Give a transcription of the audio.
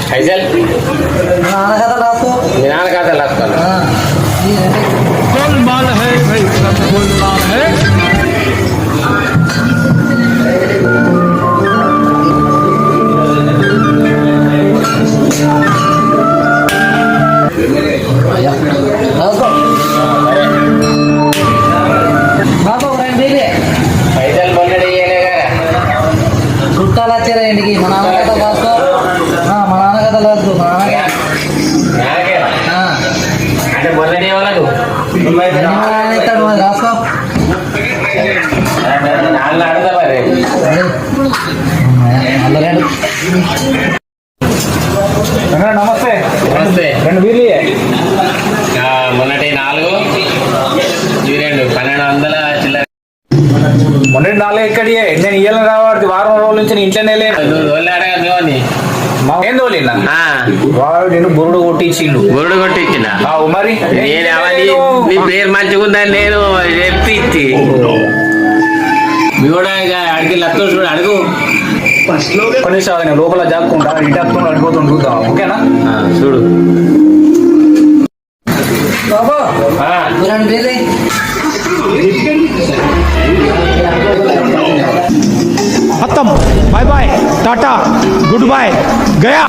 फैजल नाना का था लास्ट गोलमाल है भाई, सब गोलमाल है। फैजल बोलने చుట్టాలు వచ్చారా ఇంటికి? మా నాన్న కథ రాసుకో, మా నాన్న కథ రాసుకో, మా నాన్న అంటే మొన్నటి వాళ్ళకు ఇస్తాడు రాసుకో. నాలుగు ఆడతా మరి నమస్తే నమస్తే. రెండు వీళ్ళు మొన్నటి 4 ఇవి 2 1200 చిల్లర. మొన్నటి నాలుగు ఎక్కడి నేను ఇయ్యాల రావాడికి వారం రోజుల నుంచి నేను ఇంట్లోనే లేదు. ఏం తోలినా వాడు నేను బురుడు కొట్టించిండు. గురుడు కొట్టించిన మరి నీ పేరు మంచిగుందని నేను చెప్పి మీ కూడా ఇక అడిగి లత్తో చూడు అడుగు కొన్నిసార్లు నేను లోపల జాక్కుంటా ఇంటి హత్తుకుని అడిపోతుండు చూద్దాం. ఓకేనా? చూడు బాబు రెండు వేలే. खत्म, bye bye, tata, good bye, गया।